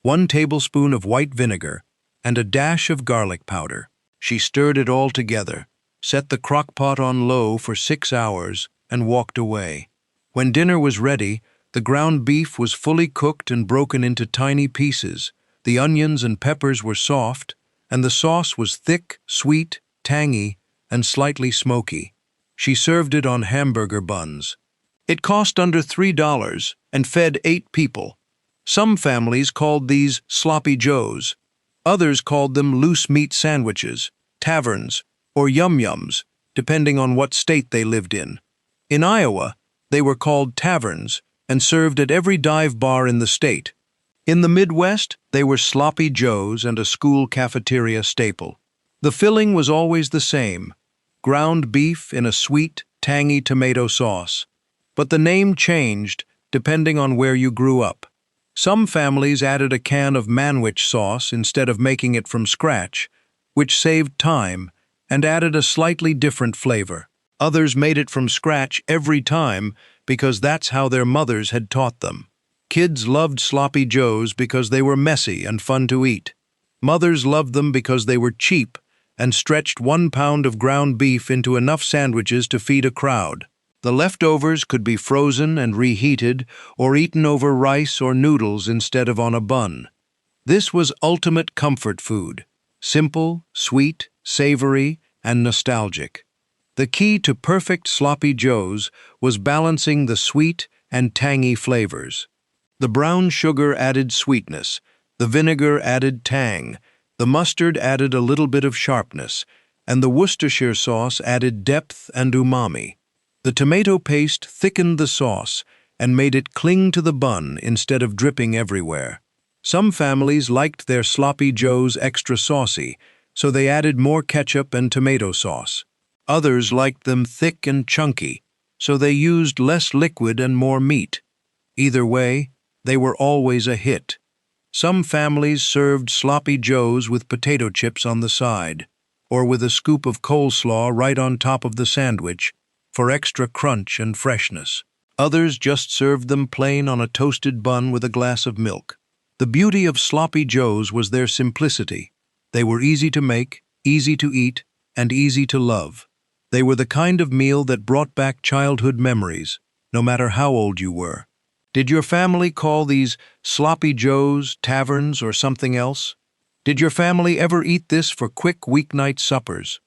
1 tablespoon of white vinegar, and a dash of garlic powder. She stirred it all together, set the crock pot on low for 6 hours, and walked away. When dinner was ready, the ground beef was fully cooked and broken into tiny pieces. The onions and peppers were soft, and the sauce was thick, sweet, tangy, and slightly smoky. She served it on hamburger buns. It cost under $3 and fed 8 people. Some families called these sloppy joes. Others called them loose meat sandwiches, taverns, or yum-yums, depending on what state they lived in. In Iowa, they were called taverns and served at every dive bar in the state. In the Midwest, they were sloppy joes and a school cafeteria staple. The filling was always the same: ground beef in a sweet, tangy tomato sauce. But the name changed depending on where you grew up. Some families added a can of manwich sauce instead of making it from scratch, which saved time and added a slightly different flavor. Others made it from scratch every time because that's how their mothers had taught them. Kids loved sloppy joes because they were messy and fun to eat. Mothers loved them because they were cheap and stretched 1 pound of ground beef into enough sandwiches to feed a crowd. The leftovers could be frozen and reheated or eaten over rice or noodles instead of on a bun. This was ultimate comfort food, simple, sweet, savory, and nostalgic. The key to perfect sloppy joes was balancing the sweet and tangy flavors. The brown sugar added sweetness, the vinegar added tang, the mustard added a little bit of sharpness, and the Worcestershire sauce added depth and umami. The tomato paste thickened the sauce and made it cling to the bun instead of dripping everywhere. Some families liked their sloppy joes extra saucy, so they added more ketchup and tomato sauce. Others liked them thick and chunky, so they used less liquid and more meat. Either way, they were always a hit. Some families served sloppy joes with potato chips on the side, or with a scoop of coleslaw right on top of the sandwich, for extra crunch and freshness. Others just served them plain on a toasted bun with a glass of milk. The beauty of sloppy joes was their simplicity. They were easy to make, easy to eat, and easy to love. They were the kind of meal that brought back childhood memories, no matter how old you were. Did your family call these sloppy joes, taverns, or something else? Did your family ever eat this for quick weeknight suppers?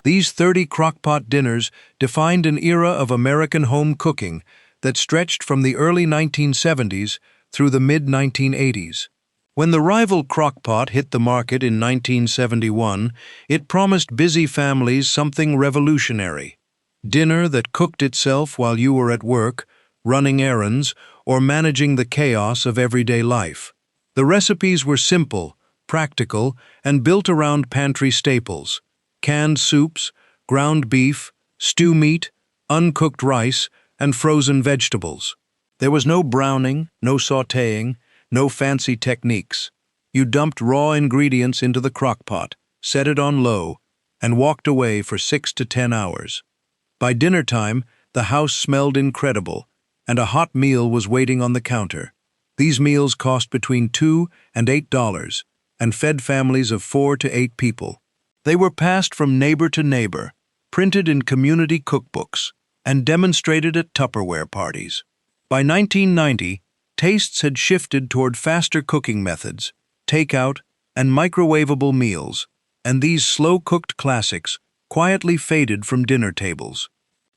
These 30 crockpot dinners defined an era of American home cooking that stretched from the early 1970s through the mid-1980s. When the rival Crockpot hit the market in 1971, it promised busy families something revolutionary. Dinner that cooked itself while you were at work, running errands, or managing the chaos of everyday life. The recipes were simple, practical, and built around pantry staples: canned soups, ground beef, stew meat, uncooked rice, and frozen vegetables. There was no browning, no sautéing, no fancy techniques. You dumped raw ingredients into the crockpot, set it on low, and walked away for 6 to 10 hours. By dinner time, the house smelled incredible, and a hot meal was waiting on the counter. These meals cost between $2 and $8 and fed families of 4 to 8 people. They were passed from neighbor to neighbor, printed in community cookbooks, and demonstrated at Tupperware parties. By 1990, tastes had shifted toward faster cooking methods, takeout, and microwavable meals, and these slow-cooked classics quietly faded from dinner tables.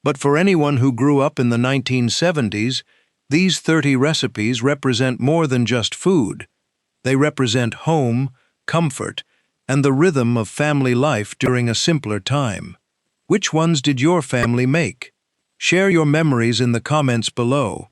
But for anyone who grew up in the 1970s, these 30 recipes represent more than just food. They represent home, comfort, and the rhythm of family life during a simpler time. Which ones did your family make? Share your memories in the comments below.